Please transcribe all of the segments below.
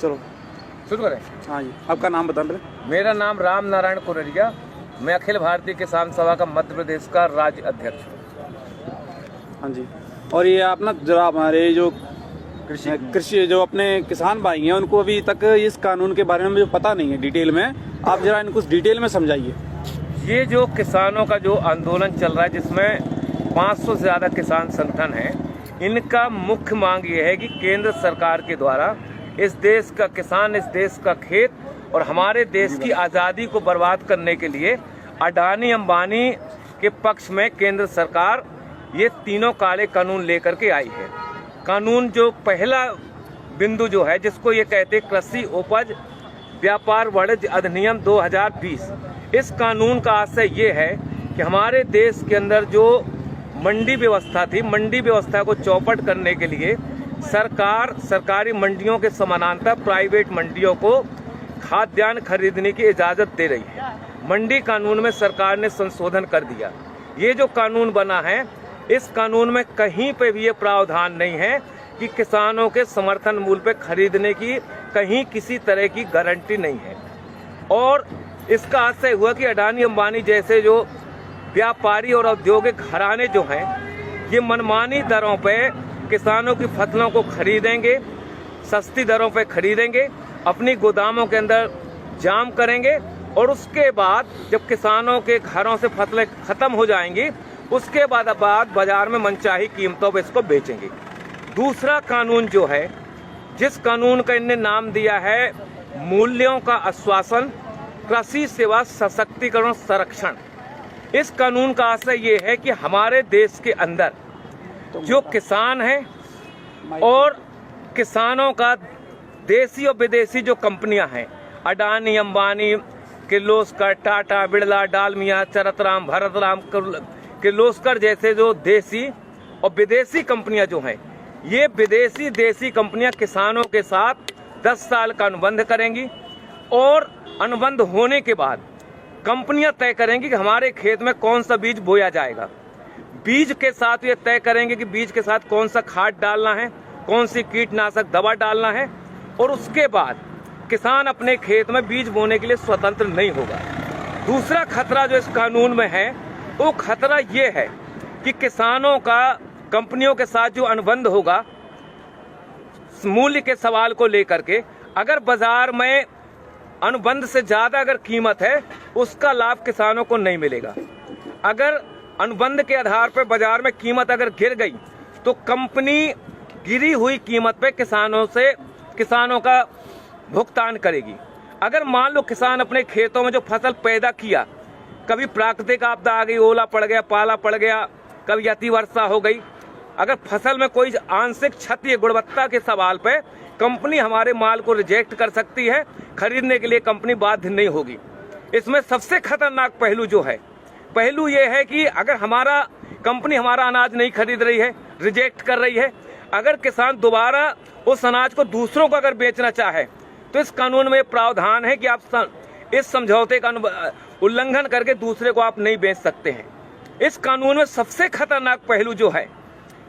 चलो शुरू करें। हाँ जी, आपका नाम बता रहे? मेरा नाम राम नारायण कुररिया, मैं अखिल भारतीय किसान सभा का मध्य प्रदेश का राज्य अध्यक्ष हूँ। हाँ जी। और ये आप ना जरा हमारे जो कृषि जो अपने किसान भाई हैं उनको अभी तक इस कानून के बारे में जो पता नहीं है डिटेल में, आप जरा इनको डिटेल में समझाइए। ये जो किसानों का जो आंदोलन चल रहा है जिसमें 500 से ज़्यादा किसान संगठन हैं, इनका मुख्य मांग ये है कि केंद्र सरकार के द्वारा इस देश का किसान, इस देश का खेत और हमारे देश की आज़ादी को बर्बाद करने के लिए अडानी अंबानी के पक्ष में केंद्र सरकार ये तीनों काले कानून लेकर के आई है। कानून जो पहला बिंदु जो है जिसको ये कहते हैं कृषि उपज व्यापार वाणिज्य अधिनियम 2020, इस कानून का आशय ये है कि हमारे देश के अंदर जो मंडी व्यवस्था थी, मंडी व्यवस्था को चौपट करने के लिए सरकार सरकारी मंडियों के समानांतर प्राइवेट मंडियों को खाद्यान्न खरीदने की इजाज़त दे रही है। मंडी कानून में सरकार ने संशोधन कर दिया। ये जो कानून बना है, इस कानून में कहीं पे भी ये प्रावधान नहीं है कि किसानों के समर्थन मूल्य पे खरीदने की कहीं किसी तरह की गारंटी नहीं है। और इसका आशय हुआ कि अडानी अंबानी जैसे जो व्यापारी और औद्योगिक घराने जो हैं, ये मनमानी दरों पे किसानों की फसलों को खरीदेंगे, सस्ती दरों पे खरीदेंगे, अपनी गोदामों के अंदर जाम करेंगे और उसके बाद जब किसानों के घरों से फसलें खत्म हो जाएंगी, उसके बाद बाजार में मनचाही कीमतों पर इसको बेचेंगे। दूसरा कानून जो है, जिस कानून का इनने नाम दिया है मूल्यों का आश्वासन कृषि सेवा सशक्तिकरण संरक्षण, इस कानून का आशय ये है कि हमारे देश के अंदर जो किसान हैं और किसानों का देसी और विदेशी जो कंपनियां हैं, अडानी अंबानी, किर्लोस्कर, टाटा, बिड़ला, डालमिया, चरतराम, भरतराम, किर्लोस्कर जैसे जो देसी और विदेशी कंपनियां जो हैं, ये विदेशी देसी कंपनियां किसानों के साथ 10 साल का अनुबंध करेंगी और अनुबंध होने के बाद कंपनियां तय करेंगी कि हमारे खेत में कौन सा बीज बोया जाएगा। बीज के साथ ये तय करेंगे कि बीज के साथ कौन सा खाद डालना है, कौन सी कीटनाशक दवा डालना है, और उसके बाद किसान अपने खेत में बीज बोने के लिए स्वतंत्र नहीं होगा। दूसरा खतरा जो इस कानून में है, वो खतरा ये है कि किसानों का कंपनियों के साथ जो अनुबंध होगा मूल्य के सवाल को लेकर के, अगर बाजार में अनुबंध से ज्यादा अगर कीमत है, उसका लाभ किसानों को नहीं मिलेगा। अगर अनुबंध के आधार पर बाजार में कीमत अगर गिर गई तो कंपनी गिरी हुई कीमत पे किसानों का भुगतान करेगी। अगर मान लो किसान अपने खेतों में जो फसल पैदा किया, कभी प्राकृतिक आपदा आ गई, ओला पड़ गया, पाला पड़ गया, कभी अति वर्षा हो गई, अगर फसल में कोई आंशिक क्षति गुणवत्ता के सवाल पे कंपनी हमारे माल को रिजेक्ट कर सकती है, खरीदने के लिए कंपनी बाध्य नहीं होगी। इसमें सबसे खतरनाक पहलू जो है, पहलू ये है कि अगर हमारा कंपनी हमारा अनाज नहीं खरीद रही है, रिजेक्ट कर रही है, अगर किसान दोबारा उस अनाज को दूसरों को अगर बेचना चाहे तो इस कानून में प्रावधान है कि आप इस समझौते का उल्लंघन करके दूसरे को आप नहीं बेच सकते हैं। इस कानून में सबसे खतरनाक पहलू जो है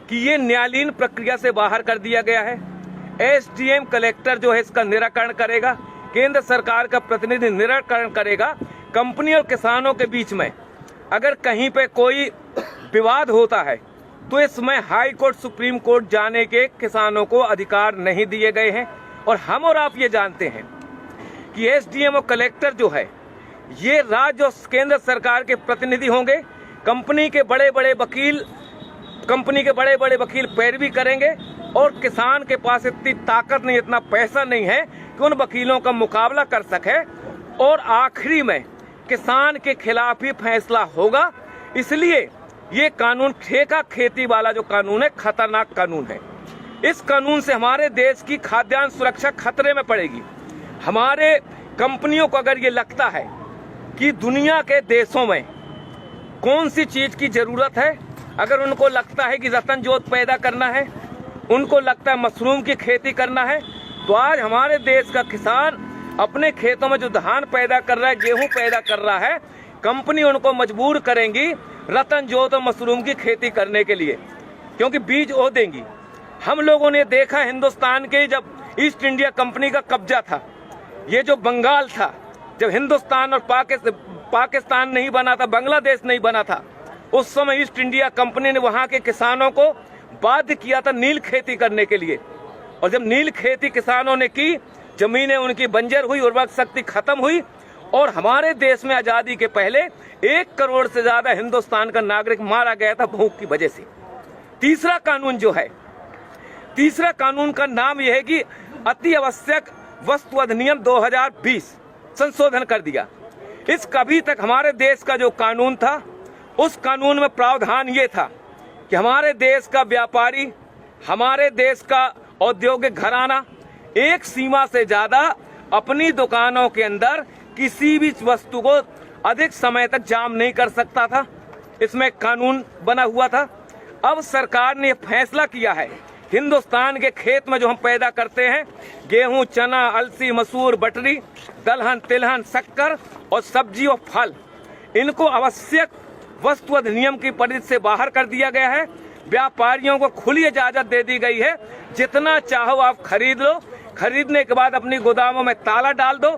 कि ये न्यायालयीन प्रक्रिया से बाहर कर दिया गया है। एसडीएम कलेक्टर जो है इसका निराकरण करेगा, केंद्र सरकार का प्रतिनिधि निराकरण करेगा। कंपनी और किसानों के बीच में अगर कहीं पे कोई विवाद होता है तो इसमें हाई कोर्ट, सुप्रीम कोर्ट जाने के किसानों को अधिकार नहीं दिए गए हैं। और हम और आप ये जानते हैं कि एसडीएम और कलेक्टर जो है ये राज्य और केंद्र सरकार के प्रतिनिधि होंगे। कंपनी के बड़े बड़े वकील पैरवी करेंगे और किसान के पास इतनी ताकत नहीं, इतना पैसा नहीं है कि उन वकीलों का मुकाबला कर सके और आखिरी में किसान के खिलाफ ही फैसला होगा। इसलिए ये कानून ठेका खेती वाला जो कानून है, खतरनाक कानून है। इस कानून से हमारे देश की खाद्यान्न सुरक्षा खतरे में पड़ेगी। हमारे कंपनियों को अगर ये लगता है कि दुनिया के देशों में कौन सी चीज की जरूरत है, अगर उनको लगता है कि रतन जोत पैदा करना है, उनको लगता है मशरूम की खेती करना है, तो आज हमारे देश का किसान अपने खेतों में जो धान पैदा कर रहा है, गेहूं पैदा कर रहा है, कंपनी उनको मजबूर करेंगी रतन जोत और मशरूम की खेती करने के लिए, क्योंकि बीज वो देंगी। हम लोगों ने देखा हिंदुस्तान के जब ईस्ट इंडिया कंपनी का कब्जा था। ये जो बंगाल था, जब हिंदुस्तान और पाकिस्तान नहीं बना था, बांग्लादेश नहीं बना था, उस समय ईस्ट इंडिया कंपनी ने वहां के किसानों को बाध्य किया था नील खेती करने के लिए। और जब नील खेती किसानों ने की, जमीनें उनकी बंजर हुई, उर्वरक शक्ति खत्म हुई और हमारे देश में आजादी के पहले 1 करोड़ से ज्यादा हिंदुस्तान का नागरिक मारा गया था भूख की वजह से। तीसरा कानून जो है, तीसरा कानून का नाम यह है कि अति आवश्यक वस्तु अधिनियम 2020 संशोधन कर दिया। इस कभी तक हमारे देश का जो कानून था, उस कानून में प्रावधान ये था कि हमारे देश का व्यापारी, हमारे देश का औद्योगिक घराना एक सीमा से ज्यादा अपनी दुकानों के अंदर किसी भी वस्तु को अधिक समय तक जाम नहीं कर सकता था। इसमें कानून बना हुआ था। अब सरकार ने फैसला किया है, हिंदुस्तान के खेत में जो हम पैदा करते हैं, गेहूं, चना, अलसी, मसूर, बटरी, दलहन, तिलहन, शक्कर और सब्जी और फल, इनको आवश्यक वस्तु अधिनियम की परिधि से बाहर कर दिया गया है। व्यापारियों को खुली इजाजत दे दी गई है, जितना चाहो आप खरीद लो, खरीदने के बाद अपनी गोदामों में ताला डाल दो,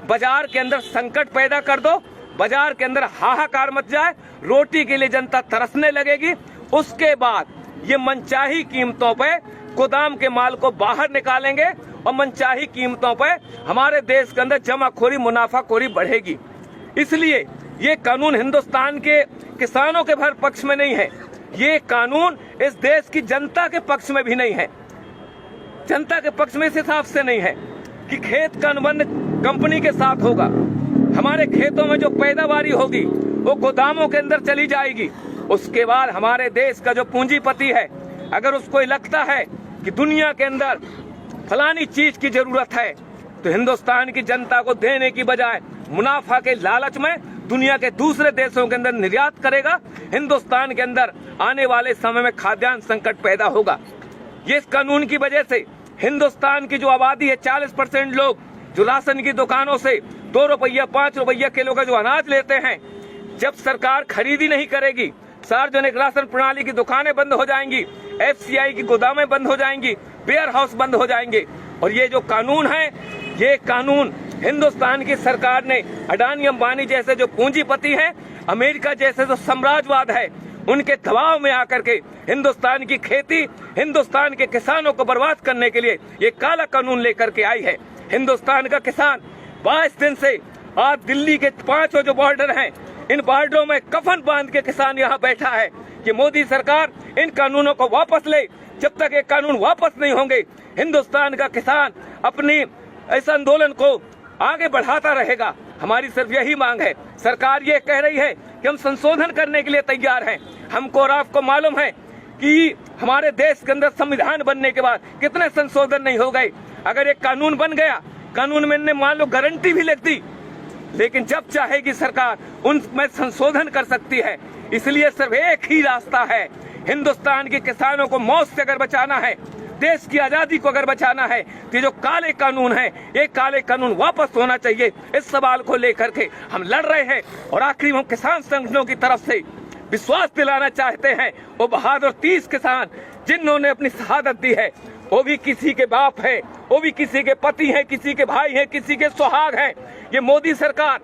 बाजार के अंदर संकट पैदा कर दो, बाजार के अंदर हाहाकार मच जाए, रोटी के लिए जनता तरसने लगेगी। उसके बाद ये मनचाही कीमतों पे गोदाम के माल को बाहर निकालेंगे और मनचाही कीमतों पे हमारे देश के अंदर जमाखोरी, मुनाफाखोरी बढ़ेगी। इसलिए ये कानून हिंदुस्तान के किसानों के भर पक्ष में नहीं है, ये कानून इस देश की जनता के पक्ष में भी नहीं है। जनता के पक्ष में इस हिसाब से नहीं है कि खेत का अनुबंध कंपनी के साथ होगा, हमारे खेतों में जो पैदावारी होगी वो गोदामों के अंदर चली जाएगी। उसके बाद हमारे देश का जो पूंजीपति है, अगर उसको लगता है कि दुनिया के अंदर फलानी चीज की जरूरत है, तो हिंदुस्तान की जनता को देने की बजाय मुनाफा के लालच में दुनिया के दूसरे देशों के अंदर निर्यात करेगा। हिंदुस्तान के अंदर आने वाले समय में खाद्यान्न संकट पैदा होगा। ये इस कानून की वजह से हिंदुस्तान की जो आबादी है, 40% लोग जो राशन की दुकानों से 2 रुपया 5 रुपया किलो का जो अनाज लेते हैं, जब सरकार खरीदी नहीं करेगी, सार्वजनिक राशन प्रणाली की दुकानें बंद हो जाएंगी, FCI की गोदामें बंद हो जाएंगी, वेयर हाउस बंद हो जाएंगे। और ये जो कानून है, ये कानून हिंदुस्तान की सरकार ने अडानी अंबानी जैसे जो पूंजीपति हैं, अमेरिका जैसे जो साम्राज्यवाद है, उनके दबाव में आकर के हिंदुस्तान की खेती, हिंदुस्तान के किसानों को बर्बाद करने के लिए ये काला कानून लेकर के आई है। हिंदुस्तान का किसान 22 दिन से आज दिल्ली के 5 जो बॉर्डर हैं, इन बॉर्डरों में कफन बांध के किसान यहाँ बैठा है कि मोदी सरकार इन कानूनों को वापस ले। जब तक ये कानून वापस नहीं होंगे, हिंदुस्तान का किसान अपनी इस आंदोलन को आगे बढ़ाता रहेगा। हमारी सिर्फ यही मांग है। सरकार ये कह रही है कि हम संशोधन करने के लिए तैयार हैं। हमको और आपको मालूम है कि हमारे देश के अंदर संविधान बनने के बाद कितने संशोधन नहीं हो गए। अगर एक कानून बन गया, कानून में मान लो गारंटी भी लिख दी, लेकिन जब चाहेगी सरकार उनमें संशोधन कर सकती है। इसलिए सिर्फ एक ही रास्ता है, हिंदुस्तान के किसानों को मौत से अगर बचाना है, देश की आजादी को अगर बचाना है, तो जो काले कानून है, ये काले कानून वापस होना चाहिए। इस सवाल को लेकर के हम लड़ रहे हैं। और आखिरी हम किसान संगठनों की तरफ से विश्वास दिलाना चाहते हैं, वो बहादुर 30 किसान जिन्होंने अपनी शहादत दी है, वो भी किसी के बाप है, वो भी किसी के पति हैं, किसी के भाई हैं, किसी के सुहाग हैं। ये मोदी सरकार,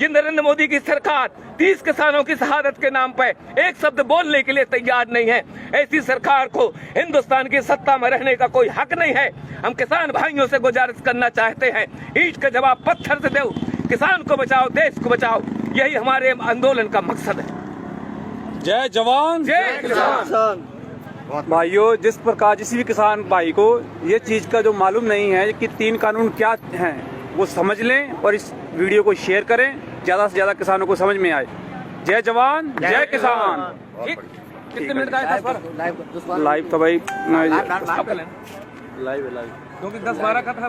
ये नरेंद्र मोदी की सरकार 30 किसानों की शहादत के नाम पर एक शब्द बोलने के लिए तैयार नहीं है। ऐसी सरकार को हिंदुस्तान की सत्ता में रहने का कोई हक नहीं है। हम किसान भाइयों से गुजारिश करना चाहते हैं, ईंट का जवाब पत्थर से दो, किसान को बचाओ, देश को बचाओ। यही हमारे आंदोलन का मकसद है। जय जवान जय किसान। भाइयों, जिस प्रकार किसी भी किसान भाई को ये चीज का जो मालूम नहीं है कि 3 कानून क्या हैं, वो समझ लें और इस वीडियो को शेयर करें, ज्यादा से ज्यादा किसानों को समझ में आए। जय जवान जय किसान। कितने मिनट का है सर? लाइव तो भाई लाइव क्योंकि 10-12 का था।